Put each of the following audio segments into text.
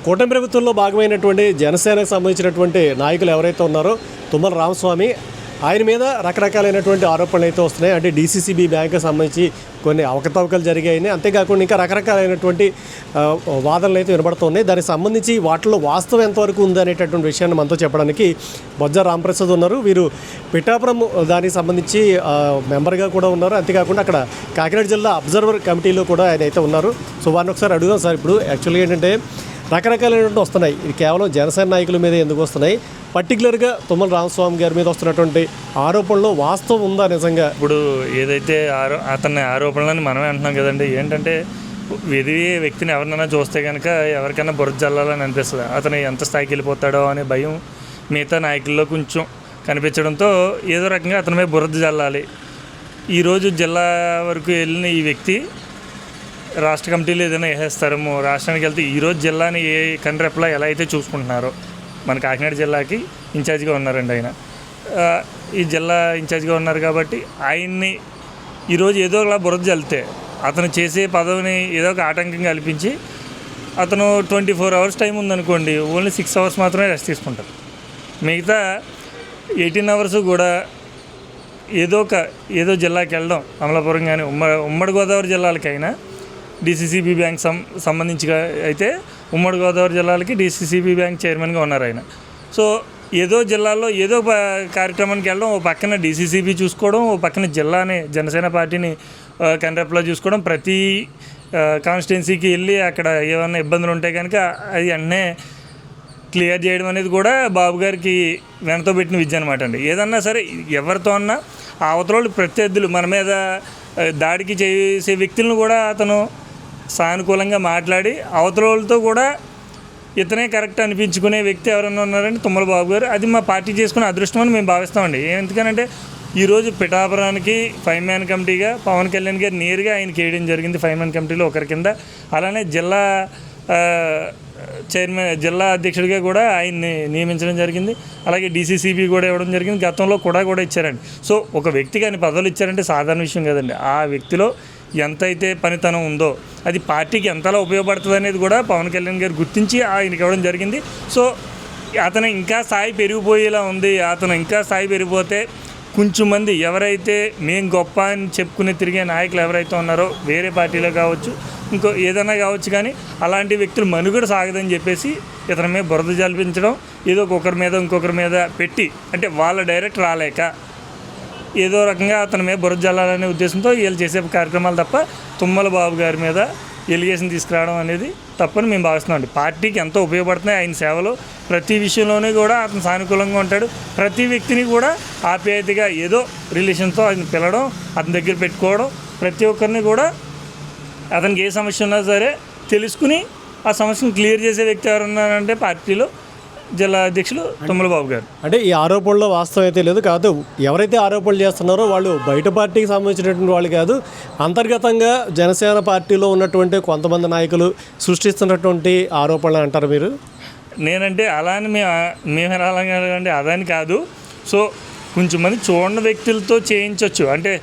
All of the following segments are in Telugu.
కూటమి ప్రభుత్వంలో భాగమైనటువంటి జనసేనకు సంబంధించినటువంటి నాయకులు ఎవరైతే ఉన్నారో తుమ్మల రామస్వామి ఆయన మీద రకరకాలైనటువంటి ఆరోపణలు అయితే వస్తున్నాయి. అంటే డీసీసీబీ బ్యాంకుకి సంబంధించి కొన్ని అవకతవకలు జరిగాయని, అంతేకాకుండా ఇంకా రకరకాలైనటువంటి వాదనలు అయితే వినబడుతున్నాయి. దానికి సంబంధించి వాటిలో వాస్తవం ఎంతవరకు ఉందనేటటువంటి విషయాన్ని మనతో చెప్పడానికి బొజ్జ రామప్రసాద్ ఉన్నారు. వీరు పిఠాపురం దానికి సంబంధించి మెంబర్గా కూడా ఉన్నారు. అంతేకాకుండా అక్కడ కాకినాడ జిల్లా అబ్జర్వర్ కమిటీలో కూడా ఆయన అయితే ఉన్నారు. సో వారిని ఒకసారి అడుగుదాం సార్. ఇప్పుడు యాక్చువల్గా ఏంటంటే రకరకాలైనటువంటి వస్తున్నాయి, ఇది కేవలం జనసేన నాయకుల మీద ఎందుకు వస్తున్నాయి, పర్టికులర్గా తుమ్మల రామస్వామి గారి మీద వస్తున్నటువంటి ఆరోపణలో వాస్తవం ఉందా నిజంగా? ఇప్పుడు ఏదైతే అతని ఆరోపణలని మనమే అంటున్నాం కదండి. ఏంటంటే ఎదిగే వ్యక్తిని ఎవరినైనా చూస్తే కనుక ఎవరికైనా బురద జల్లాలని అనిపిస్తుంది. అతను ఎంత స్థాయికి వెళ్ళిపోతాడో అనే భయం మిగతా నాయకుల్లో కొంచెం కనిపించడంతో ఏదో రకంగా అతని మీద బురద జల్లాలి. ఈరోజు జిల్లా వరకు వెళ్ళిన ఈ వ్యక్తి రాష్ట్ర కమిటీలు ఏదైనా వేసేస్తారేమో, రాష్ట్రానికి వెళ్తే ఈరోజు జిల్లాని ఏ కన్రెప్లా ఎలా అయితే చూసుకుంటున్నారో, మన కాకినాడ జిల్లాకి ఇన్ఛార్జ్గా ఉన్నారండి ఆయన. ఈ జిల్లా ఇన్ఛార్జ్గా ఉన్నారు కాబట్టి ఆయన్ని ఈరోజు ఏదో ఒకలా బురద జల్లితే అతను చేసే పదవిని ఏదో ఒక ఆటంకం కల్పించి అతను 24 hours టైం ఉందనుకోండి, ఓన్లీ 6 hours మాత్రమే రెస్ట్ తీసుకుంటారు. మిగతా 18 hours కూడా ఏదో జిల్లాకి వెళ్ళడం, అమలాపురం కానీ ఉమ్మడి గోదావరి జిల్లాలకైనా డీసీసీబీ బ్యాంక్ సంబంధించి అయితే ఉమ్మడి గోదావరి జిల్లాలకి డీసీసీబీ బ్యాంక్ చైర్మన్గా ఉన్నారు ఆయన. సో ఏదో జిల్లాలో ఏదో కార్యక్రమానికి వెళ్ళడం, ఓ పక్కన డీసీసీబీ చూసుకోవడం, ఓ పక్కన జిల్లాని జనసేన పార్టీని కన్రెప్లా చూసుకోవడం, ప్రతి కాన్స్టిట్యున్సీకి వెళ్ళి అక్కడ ఏమైనా ఇబ్బందులు ఉంటే కనుక అది వెంటనే క్లియర్ చేయడం అనేది కూడా బాబు గారికి వెనతో పెట్టిన విద్య అనమాట అండి. ఏదన్నా సరే ఎవరితో అన్నా ఆ అవతల ప్రత్యర్థులు మన మీద దాడికి చేసే వ్యక్తులను కూడా అతను సానుకూలంగా మాట్లాడి అవతలతో కూడా ఇతనే కరెక్ట్ అనిపించుకునే వ్యక్తి ఎవరైనా ఉన్నారంటే తుమ్మల బాబు గారు. అది మా పార్టీ చేసుకునే అదృష్టం అని మేము భావిస్తామండి. ఎందుకనంటే ఈరోజు పిఠాపురానికి 5-man కమిటీగా పవన్ కళ్యాణ్ గారు నేరుగా ఆయనకి వేయడం జరిగింది, 5-man కమిటీలో ఒకరి కింద. అలానే జిల్లా చైర్మన్, జిల్లా అధ్యక్షుడిగా కూడా ఆయన్ని నియమించడం జరిగింది. అలాగే డీసీసీబీ కూడా ఇవ్వడం జరిగింది, గతంలో కూడా ఇచ్చారండి. సో ఒక వ్యక్తికి ఆయన పదవులు ఇచ్చారంటే సాధారణ విషయం కదండి. ఆ వ్యక్తిలో ఎంతైతే పనితనం ఉందో అది పార్టీకి ఎంతలా ఉపయోగపడుతుంది అనేది కూడా పవన్ కళ్యాణ్ గారు గుర్తించి ఆయనకి ఇవ్వడం జరిగింది. సో అతను ఇంకా స్థాయి పెరిగిపోయేలా ఉంది. అతను ఇంకా స్థాయి పెరిగిపోతే కొంచెం మంది ఎవరైతే మేము గొప్ప అని చెప్పుకుని తిరిగే నాయకులు ఎవరైతే ఉన్నారో వేరే పార్టీలో కావచ్చు, ఇంకో ఏదైనా కావచ్చు, కానీ అలాంటి వ్యక్తులు మనుగడ సాగదని చెప్పేసి ఇతని మీద బురద జల్పించడం, ఏదో ఇంకొకరి మీద పెట్టి, అంటే వాళ్ళ డైరెక్ట్ రాలేక ఏదో రకంగా అతని మీద బురద జల్లాలనే ఉద్దేశంతో వీళ్ళు చేసే కార్యక్రమాలు తప్ప తుమ్మల బాబు గారి మీద ఎలిగేషన్ తీసుకురావడం అనేది తప్పని మేము భావిస్తున్నాం అండి. పార్టీకి ఎంతో ఉపయోగపడుతున్నాయి ఆయన సేవలు. ప్రతి విషయంలోనూ కూడా అతను సానుకూలంగా ఉంటాడు. ప్రతి వ్యక్తిని కూడా ఆప్యాయతగా ఏదో రిలేషన్తో ఆయన పిలవడం, అతని దగ్గర పెట్టుకోవడం, ప్రతి ఒక్కరిని కూడా అతనికి ఏ సమస్య ఉన్నా సరే తెలుసుకుని ఆ సమస్యను క్లియర్ చేసే వ్యక్తి ఎవరున్నారంటే పార్టీలో జిల్లా అధ్యక్షులు తుమ్మల బాబు గారు. అంటే ఈ ఆరోపణలో వాస్తవం అయితే లేదు కాదు, ఎవరైతే ఆరోపణలు చేస్తున్నారో వాళ్ళు బయట పార్టీకి సంబంధించినటువంటి వాళ్ళు కాదు, అంతర్గతంగా జనసేన పార్టీలో ఉన్నటువంటి కొంతమంది నాయకులు సృష్టిస్తున్నటువంటి ఆరోపణలు అంటారు మీరు? నేనంటే అలా అని మేము అలాగే అదని కాదు. సో కొంచెం మంది చూడని వ్యక్తులతో చేయించవచ్చు. అంటే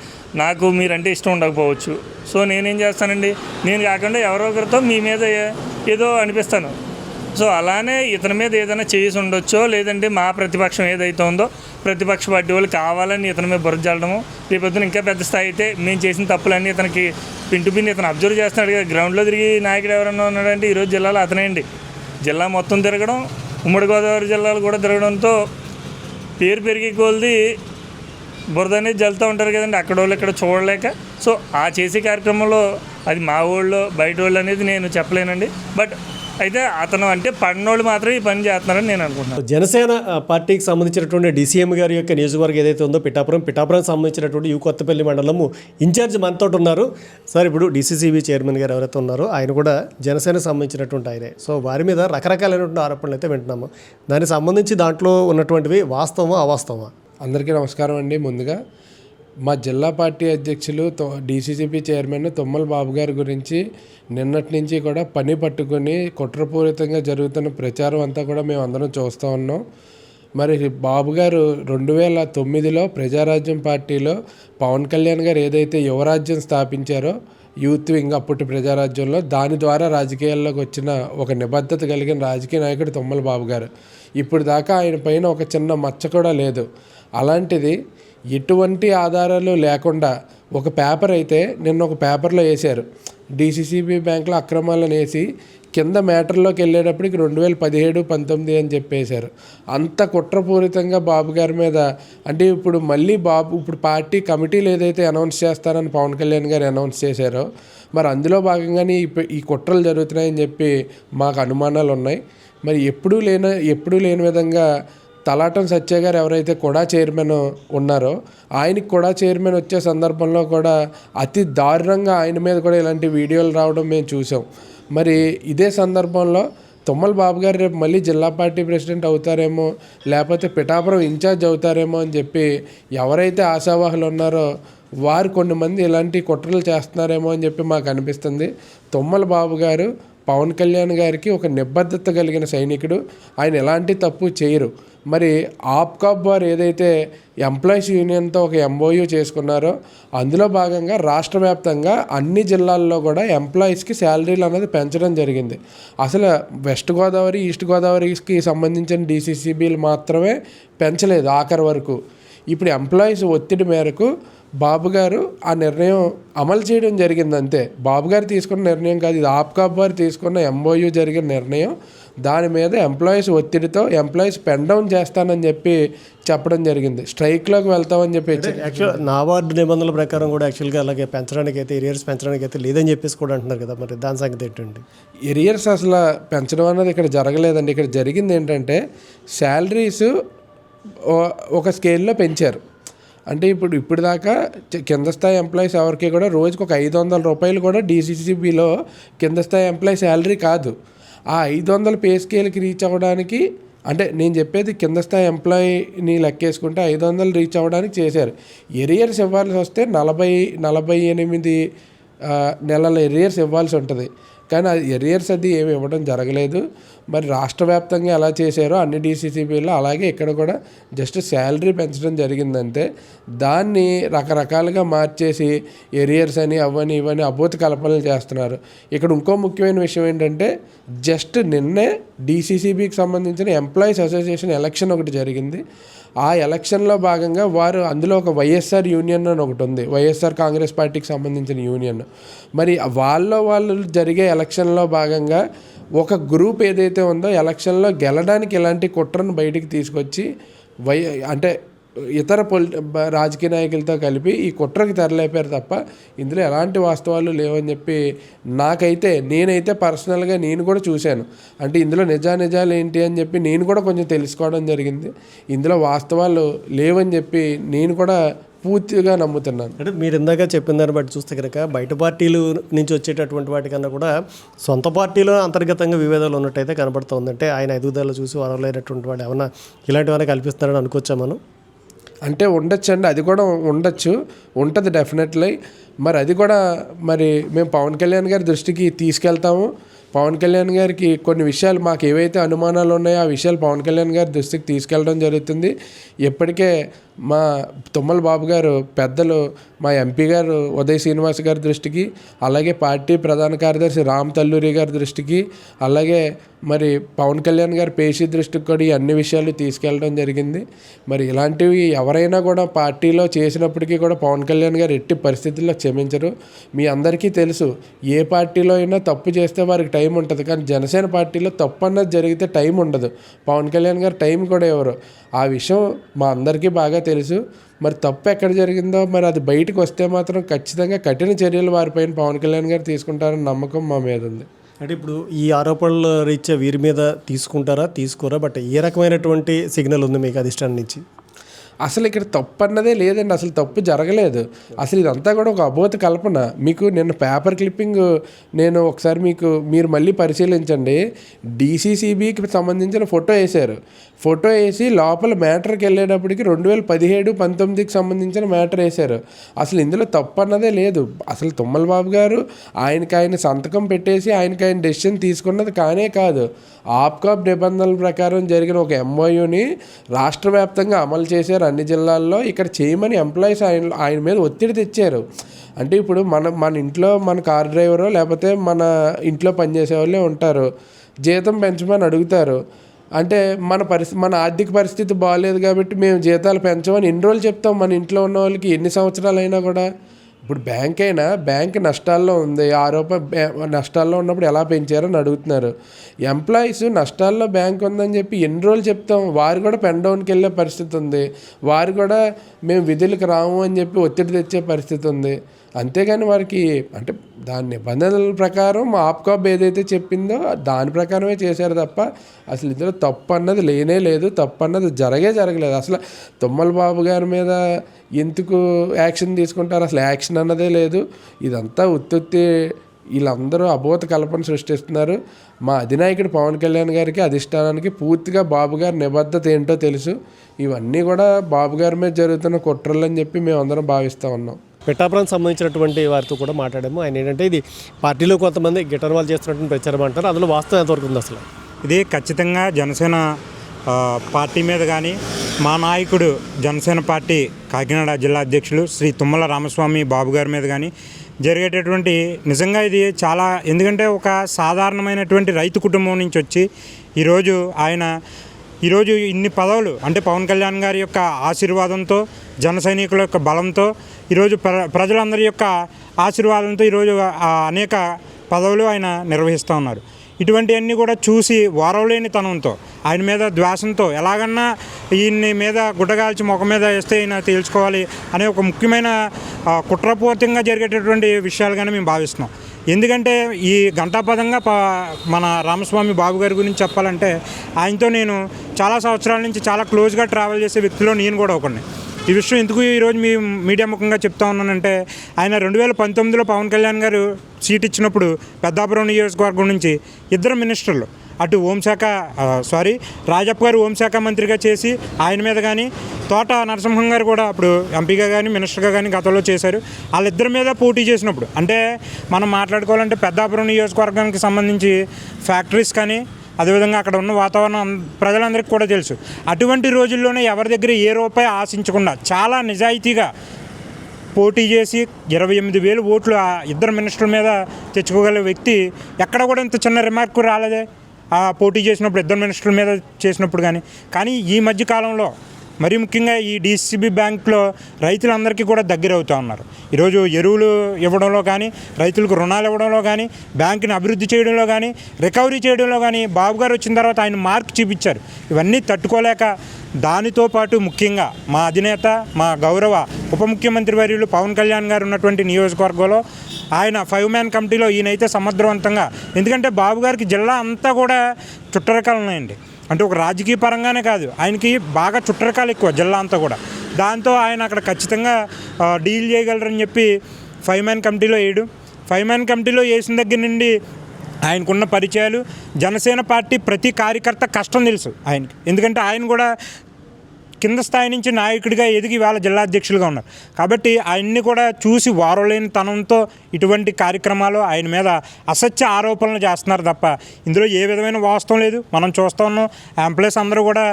నాకు మీరంటే ఇష్టం ఉండకపోవచ్చు. సో నేనేం చేస్తానండి, నేను కాకుండా ఎవరో ఒకరితో మీ మీద ఏదో అనిపిస్తాను. సో అలానే ఇతని మీద ఏదైనా చేసి ఉండొచ్చో, లేదంటే మా ప్రతిపక్షం ఏదైతే ఉందో ప్రతిపక్ష పార్టీ వాళ్ళు కావాలని ఇతని మీద బురద జల్లడము, రేపొద్దున ఇంకా పెద్ద స్థాయి అయితే మేము చేసిన తప్పులన్నీ ఇతనికి పిన్ ఇతను అబ్జర్వ్ చేస్తున్నాడు కదా. గ్రౌండ్లో తిరిగి నాయకుడు ఎవరన్నా ఉన్నాడంటే ఈరోజు జిల్లాలో అతనే అండి. జిల్లా మొత్తం తిరగడం, ఉమ్మడి గోదావరి జిల్లాలు కూడా తిరగడంతో పేరు పెరిగి కొలిది బురద అనేది జల్లుతూ ఉంటారు కదండి, అక్కడ వాళ్ళు ఇక్కడ చూడలేక. సో ఆ చేసే కార్యక్రమంలో అది మా ఊళ్ళో బయట వాళ్ళు అనేది నేను చెప్పలేనండి. బట్ అయితే అతను అంటే పడినోళ్ళు మాత్రమే ఈ పని చేస్తున్నారని నేను అనుకుంటున్నాను. జనసేన పార్టీకి సంబంధించినటువంటి డీసీఎం గారి యొక్క నియోజకవర్గం ఏదైతే ఉందో పిఠాపురం సంబంధించినటువంటి కొత్తపల్లి మండలము ఇన్ఛార్జ్ మనతో ఉన్నారు సార్. ఇప్పుడు డీసీసీబీ చైర్మన్ గారు ఎవరైతే ఉన్నారో ఆయన కూడా జనసేనకు సంబంధించినటువంటి ఆయనే. సో వారి మీద రకరకాలైనటువంటి ఆరోపణలు అయితే వింటున్నాము. దానికి సంబంధించి దాంట్లో ఉన్నటువంటివి వాస్తవమా అవాస్తవమా? అందరికీ నమస్కారం అండి. ముందుగా మా జిల్లా పార్టీ అధ్యక్షులు డీసీసీబీ చైర్మన్ తుమ్మల బాబు గారి గురించి నిన్నటి నుంచి కూడా పని పట్టుకొని కుట్రపూరితంగా జరుగుతున్న ప్రచారం అంతా కూడా మేము అందరం చూస్తూ ఉన్నాం. మరి బాబు గారు 2009లో ప్రజారాజ్యం పార్టీలో పవన్ కళ్యాణ్ గారు ఏదైతే యువరాజ్యం స్థాపించారో యూత్ వింగ్ అప్పటి ప్రజారాజ్యంలో, దాని ద్వారా రాజకీయాల్లోకి వచ్చిన ఒక నిబద్ధత కలిగిన రాజకీయ నాయకుడు తుమ్మల బాబు గారు. ఇప్పుడు దాకా ఆయన పైన ఒక చిన్న మచ్చ కూడా లేదు. అలాంటిది ఎటువంటి ఆధారాలు లేకుండా ఒక పేపర్ అయితే నిన్న ఒక పేపర్లో వేశారు, డీసీసీబీ బ్యాంకులో అక్రమాలను వేసి కింద మ్యాటర్లోకి వెళ్ళేటప్పటికి 2017-19 అని చెప్పేశారు. అంత కుట్రపూరితంగా బాబు గారి మీద, అంటే ఇప్పుడు మళ్ళీ ఇప్పుడు పార్టీ కమిటీలు ఏదైతే అనౌన్స్ చేస్తారని పవన్ కళ్యాణ్ గారు అనౌన్స్ చేశారో, మరి అందులో భాగంగానే ఈ కుట్రలు జరుగుతున్నాయని చెప్పి మాకు అనుమానాలు ఉన్నాయి. మరి ఎప్పుడూ లేని విధంగా తలాటం సత్య గారు ఎవరైతే కూడా చైర్మన్ ఉన్నారో, ఆయనకి కూడా చైర్మన్ వచ్చే సందర్భంలో కూడా అతి దారుణంగా ఆయన మీద కూడా ఇలాంటి వీడియోలు రావడం మేము చూసాం. మరి ఇదే సందర్భంలో తుమ్మల బాబు గారు రేపు మళ్ళీ జిల్లా పార్టీ ప్రెసిడెంట్ అవుతారేమో, లేకపోతే పిఠాపురం ఇన్ఛార్జ్ అవుతారేమో అని చెప్పి ఎవరైతే ఆశావాహులు ఉన్నారో వారు కొన్ని మంది ఇలాంటి కుట్రలు చేస్తున్నారేమో అని చెప్పి మాకు అనిపిస్తుంది. తుమ్మల బాబు గారు పవన్ కళ్యాణ్ గారికి ఒక నిబద్ధత కలిగిన సైనికుడు. ఆయన ఎలాంటి తప్పు చేయరు. మరి ఆప్కాబ్ వారు ఏదైతే ఎంప్లాయీస్ యూనియన్తో ఒక ఎంఓయూ చేసుకున్నారో, అందులో భాగంగా రాష్ట్ర వ్యాప్తంగా అన్ని జిల్లాల్లో కూడా ఎంప్లాయీస్కి శాలరీలు అనేది పెంచడం జరిగింది. అసలు వెస్ట్ గోదావరి, ఈస్ట్ గోదావరికి సంబంధించిన డీసీసీబీలు మాత్రమే పెంచలేదు ఆఖరి వరకు. ఇప్పుడు ఎంప్లాయీస్ ఒత్తిడి మేరకు బాబు గారు ఆ నిర్ణయం అమలు చేయడం జరిగింది. అంతే, బాబు గారు తీసుకున్న నిర్ణయం కాదు, ఇది ఆప్కాబ్ వారు తీసుకున్న ఎంఓయూ జరిగిన నిర్ణయం. దాని మీద ఎంప్లాయీస్ ఒత్తిడితో ఎంప్లాయీస్ పెన్ డౌన్ చేస్తానని చెప్పి చెప్పడం జరిగింది. స్ట్రైక్లోకి వెళ్తామని చెప్పి యాక్చువల్ నాబార్డు నిబంధనల ప్రకారం కూడా యాక్చువల్గా అలాగే పెంచడానికి అయితే, ఎరియర్స్ పెంచడానికి అయితే లేదని చెప్పేసి కూడా అంటున్నారు కదా, మరి దాని సంగతి ఏంటండి? ఎరియర్స్ అసలు పెంచడం అన్నది ఇక్కడ జరగలేదండి. ఇక్కడ జరిగింది ఏంటంటే శాలరీస్ ఒక స్కేల్లో పెంచారు. అంటే ఇప్పుడు దాకా కింద స్థాయి ఎంప్లాయీస్ ఎవరికి కూడా రోజుకు ఒక 500 రూపాయలు కూడా డీసీసీబీలో కింద స్థాయి ఎంప్లాయీ శాలరీ కాదు. ఆ 500 పే స్కేల్కి రీచ్ అవ్వడానికి, అంటే నేను చెప్పేది కింద స్థాయి ఎంప్లాయీని లెక్కేసుకుంటే 500 రీచ్ అవ్వడానికి చేశారు. ఎరియర్స్ ఇవ్వాల్సి వస్తే 48 నెలల ఎరియర్స్ ఇవ్వాల్సి ఉంటుంది. కానీ అది ఎరియర్స్ అది ఏమి ఇవ్వడం జరగలేదు. మరి రాష్ట్ర వ్యాప్తంగా ఎలా చేశారో అన్ని డీసీసీబీలో అలాగే ఇక్కడ కూడా జస్ట్ శాలరీ పెంచడం జరిగిందంటే, దాన్ని రకరకాలుగా మార్చేసి ఎరియర్స్ అని అవని ఇవని అభూత కల్పనలు చేస్తున్నారు. ఇక్కడ ఇంకో ముఖ్యమైన విషయం ఏంటంటే, జస్ట్ నిన్నే డీసీసీబీకి సంబంధించిన ఎంప్లాయీస్ అసోసియేషన్ ఎలక్షన్ ఒకటి జరిగింది. ఆ ఎలక్షన్లో భాగంగా వారు అందులో ఒక వైఎస్ఆర్ యూనియన్ అని ఒకటి ఉంది, వైఎస్ఆర్ కాంగ్రెస్ పార్టీకి సంబంధించిన యూనియన్. మరి వాళ్ళు జరిగే ఎలక్షన్లో భాగంగా ఒక గ్రూప్ ఏదైతే ఉందో ఎలక్షన్లో గెలడానికి ఇలాంటి కుట్రను బయటికి తీసుకొచ్చి అంటే ఇతర రాజకీయ నాయకులతో కలిపి ఈ కుట్రకి తెరలేపారు తప్ప ఇందులో ఎలాంటి వాస్తవాలు లేవని చెప్పి నేనైతే పర్సనల్గా నేను కూడా చూశాను. అంటే ఇందులో నిజాలు ఏంటి అని చెప్పి నేను కూడా కొంచెం తెలుసుకోవడం జరిగింది. ఇందులో వాస్తవాలు లేవని చెప్పి నేను కూడా పూర్తిగా నమ్ముతున్నాను. అంటే మీరు ఇందాక చెప్పిన దాన్ని బట్టి చూస్తే కనుక బయట పార్టీలు నుంచి వచ్చేటటువంటి వాటికన్నా కూడా సొంత పార్టీలో అంతర్గతంగా విభేదాలు ఉన్నట్టయితే కనబడుతుంది. అంటే ఆయన ఎదుగుదల చూసి వరలేనటువంటి వాడు ఏమన్నా ఇలాంటివన్నీ కల్పిస్తున్నారని అనుకోవచ్చా మనం? అంటే ఉండొచ్చండి, అది కూడా ఉంటుంది డెఫినెట్లీ. మరి అది కూడా మేము పవన్ కళ్యాణ్ గారి దృష్టికి తీసుకెళ్తాము. పవన్ కళ్యాణ్ గారికి కొన్ని విషయాలు మాకు ఏవైతే అనుమానాలు ఉన్నాయో ఆ విషయాలు పవన్ కళ్యాణ్ గారి దృష్టికి తీసుకెళ్ళడం జరుగుతుంది. ఇప్పటికే మా తుమ్మల బాబు గారు పెద్దలు, మా ఎంపీ గారు ఉదయ్ శ్రీనివాస్ గారి దృష్టికి, అలాగే పార్టీ ప్రధాన కార్యదర్శి రామ్ తల్లూరి గారి దృష్టికి, అలాగే మరి పవన్ కళ్యాణ్ గారి పేషీ దృష్టికి కూడా ఈ అన్ని విషయాలు తీసుకెళ్ళడం జరిగింది. మరి ఇలాంటివి ఎవరైనా కూడా పార్టీలో చేసినప్పటికీ కూడా పవన్ కళ్యాణ్ గారు ఎట్టి పరిస్థితుల్లో క్షమించరు. మీ అందరికీ తెలుసు, ఏ పార్టీలో అయినా తప్పు చేస్తే వారికి టైం ఉంటుంది, కానీ జనసేన పార్టీలో తప్పు అన్నది జరిగితే టైం ఉండదు. పవన్ కళ్యాణ్ గారు టైం కూడా ఎవరు, ఆ విషయం మా అందరికీ బాగా తెలుసు. మరి తప్పు ఎక్కడ జరిగిందో మరి అది బయటకు వస్తే మాత్రం ఖచ్చితంగా కఠిన చర్యలు వారిపైన పవన్ కళ్యాణ్ గారు తీసుకుంటారని నమ్మకం మా మీద ఉంది. అంటే ఇప్పుడు ఈ ఆరోపణలు రీత్యా వీరి మీద తీసుకుంటారా తీసుకోరా, బట్ ఏ రకమైనటువంటి సిగ్నల్ ఉంది మీకు అధిష్టానం నుంచి? అసలు ఇక్కడ తప్పు అన్నదే లేదండి, అసలు తప్పు జరగలేదు. అసలు ఇదంతా కూడా ఒక అబోధ కల్పన. మీకు నిన్న పేపర్ క్లిప్పింగ్ నేను ఒకసారి మీరు మళ్ళీ పరిశీలించండి. డీసీసీబీకి సంబంధించిన ఫోటో వేశారు. ఫోటో వేసి లోపల మ్యాటర్కి వెళ్ళేటప్పటికి 2017-19కి సంబంధించిన మ్యాటర్ వేశారు. అసలు ఇందులో తప్పు అన్నదే లేదు. అసలు తుమ్మల బాబు గారు ఆయన సంతకం పెట్టేసి ఆయన డెసిషన్ తీసుకున్నది కానే కాదు. ఆప్కాబ్ నిబంధనల ప్రకారం జరిగిన ఒక ఎంఓయూని రాష్ట్ర వ్యాప్తంగా అమలు చేశారు. అన్ని జిల్లాల్లో ఇక్కడ చేయమని ఎంప్లాయీస్ ఆయన మీద ఒత్తిడి తెచ్చారు. అంటే ఇప్పుడు మన ఇంట్లో మన కార్ డ్రైవరో లేకపోతే మన ఇంట్లో పనిచేసే వాళ్ళే ఉంటారు, జీతం పెంచమని అడుగుతారు. అంటే మన ఆర్థిక పరిస్థితి బాగాలేదు కాబట్టి మేము జీతాలు పెంచమని ఎన్ని రోజులు చెప్తాం మన ఇంట్లో ఉన్న వాళ్ళకి, ఎన్ని సంవత్సరాలు అయినా కూడా. ఇప్పుడు బ్యాంక్ నష్టాల్లో ఉంది, నష్టాల్లో ఉన్నప్పుడు ఎలా పెంచారని అడుగుతున్నారు. ఎంప్లాయీస్ నష్టాల్లో బ్యాంక్ ఉందని చెప్పి ఎన్ని రోజులు చెప్తాం, వారు కూడా పెన్ డౌన్కి వెళ్ళే పరిస్థితి ఉంది, వారు కూడా మేము విధులకు రాము అని చెప్పి ఒత్తిడి తెచ్చే పరిస్థితి ఉంది. అంతేగాని వారికి అంటే దాని నిబంధనల ప్రకారం ఆప్కాబ్ ఏదైతే చెప్పిందో దాని ప్రకారమే చేశారు తప్ప అసలు ఇందులో తప్పు అన్నది లేనే లేదు, తప్పు అన్నది జరగలేదు. అసలు తుమ్మల బాబు గారి మీద ఎందుకు యాక్షన్ తీసుకుంటారు, అసలు యాక్షన్ అన్నదే లేదు. ఇదంతా ఉత్తుత్తి, వీళ్ళందరూ అబోధ కల్పన సృష్టిస్తున్నారు. మా అధినాయకుడు పవన్ కళ్యాణ్ గారికి అధిష్టానానికి పూర్తిగా బాబు గారి నిబద్ధత ఏంటో తెలుసు. ఇవన్నీ కూడా బాబు గారి మీద జరుగుతున్న కుట్రలు అని చెప్పి మేము అందరం భావిస్తూ ఉన్నాం. పిఠాపురానికి సంబంధించినటువంటి వారితో కూడా మాట్లాడాము. ఆయన ఏంటంటే ఇది పార్టీలో కొంతమంది గిటార్ వాళ్ళు చేస్తున్నటువంటి ప్రచారం అంటారు, అందులో వాస్తవం ఎంతవరకు ఉంది అసలు? ఇది ఖచ్చితంగా జనసేన పార్టీ మీద కానీ మా నాయకుడు జనసేన పార్టీ కాకినాడ జిల్లా అధ్యక్షులు శ్రీ తుమ్మల రామస్వామి బాబు గారి మీద కానీ జరిగేటటువంటి నిజంగా ఇది చాలా, ఎందుకంటే ఒక సాధారణమైనటువంటి రైతు కుటుంబం నుంచి వచ్చి ఈరోజు ఇన్ని పదవులు అంటే పవన్ కళ్యాణ్ గారి యొక్క ఆశీర్వాదంతో, జన సైనికుల యొక్క బలంతో, ఈరోజు ప్రజలందరి యొక్క ఆశీర్వాదంతో ఈరోజు అనేక పదవులు ఆయన నిర్వహిస్తూ ఉన్నారు. ఇటువంటివన్నీ కూడా చూసి వారవలేని తనంతో, ఆయన మీద ద్వేషంతో ఎలాగన్నా ఈయన్ని మీద గుడ్డగాల్చి ముఖం మీద వేస్తే ఈయన తేల్చుకోవాలి అనే ఒక ముఖ్యమైన కుట్రపూరితంగా జరిగేటటువంటి విషయాలుగానే మేము భావిస్తున్నాం. ఎందుకంటే ఈ గంటాపదంగా మన రామస్వామి బాబు గారి గురించి చెప్పాలంటే ఆయనతో నేను చాలా సంవత్సరాల నుంచి చాలా క్లోజ్గా ట్రావెల్ చేసే వ్యక్తిలో నేను కూడా ఒకడిని. ఈ విషయం ఎందుకు ఈరోజు మీ మీడియా ముఖంగా చెప్తా ఉన్నానంటే ఆయన 2019లో పవన్ కళ్యాణ్ గారు సీట్ ఇచ్చినప్పుడు పెద్దాపురం నియోజకవర్గం నుంచి ఇద్దరు మినిస్టర్లు, అటు రాజప్ప గారు హోంశాఖ మంత్రిగా చేసి ఆయన మీద కానీ, తోట నరసింహం గారు కూడా అప్పుడు ఎంపీగా కానీ మినిస్టర్గా కానీ గతంలో చేశారు. వాళ్ళిద్దరి మీద పోటీ చేసినప్పుడు అంటే మనం మాట్లాడుకోవాలంటే పెద్దాపురం నియోజకవర్గానికి సంబంధించి ఫ్యాక్టరీస్ కానీ అదేవిధంగా అక్కడ ఉన్న వాతావరణం ప్రజలందరికీ కూడా తెలుసు. అటువంటి రోజుల్లోనే ఎవరి దగ్గర ఏ రూపాయి ఆశించకుండా చాలా నిజాయితీగా పోటీ చేసి 28,000 ఓట్లు ఆ ఇద్దరు మినిస్టర్ల మీద తెచ్చుకోగల వ్యక్తి ఎక్కడ కూడా ఇంత చిన్న రిమార్క్ రాలేదే ఆ పోటీ చేసినప్పుడు, ఇద్దరు మినిస్టర్ల మీద చేసినప్పుడు. కానీ ఈ మధ్య కాలంలో మరీ ముఖ్యంగా ఈ డీసీసీబీ బ్యాంక్లో రైతులందరికీ కూడా దగ్గర అవుతూ ఉన్నారు. ఈరోజు ఎరువులు ఇవ్వడంలో కానీ, రైతులకు రుణాలు ఇవ్వడంలో కానీ, బ్యాంకుని అభివృద్ధి చేయడంలో కానీ, రికవరీ చేయడంలో కానీ బాబు గారు వచ్చిన తర్వాత ఆయన మార్క్ చూపించారు. ఇవన్నీ తట్టుకోలేక దానితో పాటు ముఖ్యంగా మా అధినేత, మా గౌరవ ఉప ముఖ్యమంత్రి వర్యులు పవన్ కళ్యాణ్ గారు ఉన్నటువంటి నియోజకవర్గంలో ఆయన 5 మ్యాన్ కమిటీలో ఈయనైతే సమర్థవంతంగా, ఎందుకంటే బాబు గారికి జిల్లా అంతా కూడా చుట్టరికాలు ఉన్నాయండి. అంటే ఒక రాజకీయ పరంగానే కాదు, ఆయనకి బాగా చుట్టరికాలు ఎక్కువ జిల్లా అంతా కూడా. దాంతో ఆయన అక్కడ ఖచ్చితంగా డీల్ చేయగలరని చెప్పి 5 మ్యాన్ కమిటీలో వేయడం. 5 మ్యాన్ కమిటీలో వేసిన దగ్గర నుండి ఆయనకున్న పరిచయాలు, జనసేన పార్టీ ప్రతి కార్యకర్త కష్టం తెలుసు ఆయనకి. ఎందుకంటే ఆయన కూడా కింద స్థాయి నుంచి నాయకుడిగా ఎదిగి వాళ్ళ జిల్లా అధ్యక్షులుగా ఉన్నారు. కాబట్టి ఆయన్ని కూడా చూసి వారలేని తనంతో ఇటువంటి కార్యక్రమాలు ఆయన మీద అసత్య ఆరోపణలు చేస్తున్నారు తప్ప ఇందులో ఏ విధమైన వాస్తవం లేదు. మనం చూస్తూ ఉన్నాం, ఎంప్లాయీస్ అందరూ కూడా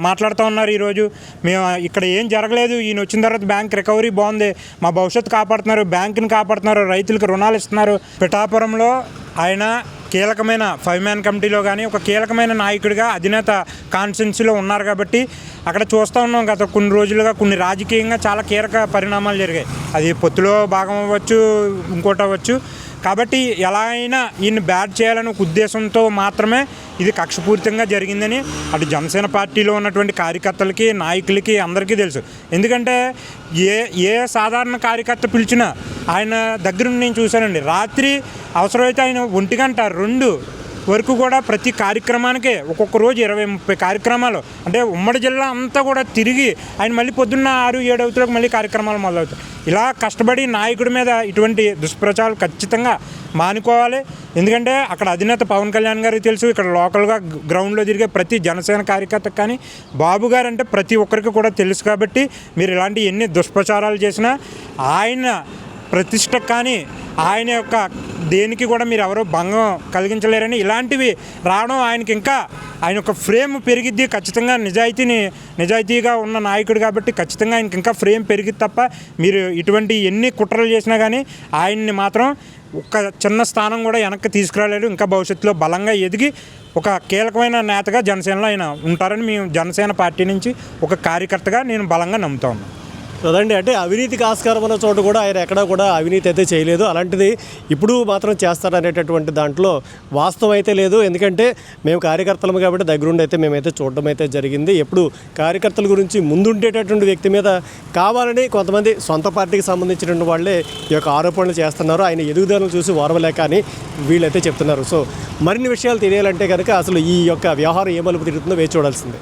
మాట్లాడుతూ ఉన్నారు. ఈరోజు మేము ఇక్కడ ఏం జరగలేదు, ఈయన వచ్చిన తర్వాత బ్యాంక్ రికవరీ బాగుంది, మా భవిష్యత్తు కాపాడుతున్నారు, బ్యాంకుని కాపాడుతున్నారు, రైతులకు రుణాలు ఇస్తున్నారు. పిఠాపురంలో ఆయన కీలకమైన 5 మ్యాన్ కమిటీలో కానీ ఒక కీలకమైన నాయకుడిగా అధినేత కాన్స్టిట్యున్సీలో ఉన్నారు. కాబట్టి అక్కడ చూస్తూ ఉన్నాం గత కొన్ని రోజులుగా కొన్ని రాజకీయంగా చాలా కీలక పరిణామాలు జరిగాయి. అది పొత్తులో భాగం అవ్వచ్చు, ఇంకోటి అవ్వచ్చు. కాబట్టి ఎలా అయినా ఈయన్ని బ్యాట్ చేయాలనే ఒక ఉద్దేశంతో మాత్రమే ఇది కక్షపూరితంగా జరిగిందని అటు జనసేన పార్టీలో ఉన్నటువంటి కార్యకర్తలకి, నాయకులకి అందరికీ తెలుసు. ఎందుకంటే ఏ సాధారణ కార్యకర్త పిలిచినా ఆయన దగ్గర నేను చూశానండి, రాత్రి అవసరమైతే ఆయన 1 గంట 2 వరకు కూడా ప్రతి కార్యక్రమానికే ఒక్కొక్క రోజు 20-30 కార్యక్రమాలు, అంటే ఉమ్మడి జిల్లా అంతా కూడా తిరిగి ఆయన మళ్ళీ పొద్దున్న 6-7 అవుతులకు మళ్ళీ కార్యక్రమాలు మొదలవుతాయి. ఇలా కష్టపడి నాయకుడి మీద ఇటువంటి దుష్ప్రచారాలు ఖచ్చితంగా మానుకోవాలి. ఎందుకంటే అక్కడ అధినేత పవన్ కళ్యాణ్ గారికి తెలుసు, ఇక్కడ లోకల్గా గ్రౌండ్లో తిరిగే ప్రతి జనసేన కార్యకర్తకు కానీ బాబు గారు అంటే ప్రతి ఒక్కరికి కూడా తెలుసు. కాబట్టి మీరు ఇలాంటి ఎన్ని దుష్ప్రచారాలు చేసినా ఆయన ప్రతిష్ట కానీ ఆయన యొక్క దేనికి కూడా మీరు ఎవరో భంగం కలిగించలేరని, ఇలాంటివి రావడం ఆయనకి ఇంకా ఆయన ఒక ఫ్రేమ్ పెరిగిద్ది ఖచ్చితంగా. నిజాయితీగా ఉన్న నాయకుడు కాబట్టి ఖచ్చితంగా ఆయనకి ఇంకా ఫ్రేమ్ పెరిగిద్ది తప్ప మీరు ఇటువంటి ఎన్ని కుట్రలు చేసినా కానీ ఆయన్ని మాత్రం ఒక చిన్న స్థానం కూడా వెనక్కి తీసుకురాలేడు. ఇంకా భవిష్యత్తులో బలంగా ఎదిగి ఒక కీలకమైన నేతగా జనసేనలో ఆయన ఉంటారని మేము జనసేన పార్టీ నుంచి ఒక కార్యకర్తగా నేను బలంగా నమ్ముతా ఉన్నాను. కదండి, అంటే అవినీతికి ఆస్కారం ఉన్న చోట కూడా ఆయన ఎక్కడా కూడా అవినీతి అయితే చేయలేదు. అలాంటిది ఇప్పుడు మాత్రం చేస్తారనేటటువంటి దాంట్లో వాస్తవం అయితే లేదు. ఎందుకంటే మేము కార్యకర్తలము కాబట్టి దగ్గరుండి అయితే మేమైతే చూడడం అయితే జరిగింది. ఎప్పుడు కార్యకర్తల గురించి ముందుండేటటువంటి వ్యక్తి మీద కావాలని కొంతమంది సొంత పార్టీకి సంబంధించిన వాళ్ళే ఈ యొక్క ఆరోపణలు చేస్తున్నారు. ఆయన ఎదుగుదలను చూసి ఓర్వలేక అని వీళ్ళైతే చెప్తున్నారు. సో మరిన్ని విషయాలు తెలియాలంటే కనుక అసలు ఈ యొక్క వ్యవహారం ఏ మలుపు తిరుగుతుందో వేచి చూడాల్సిందే.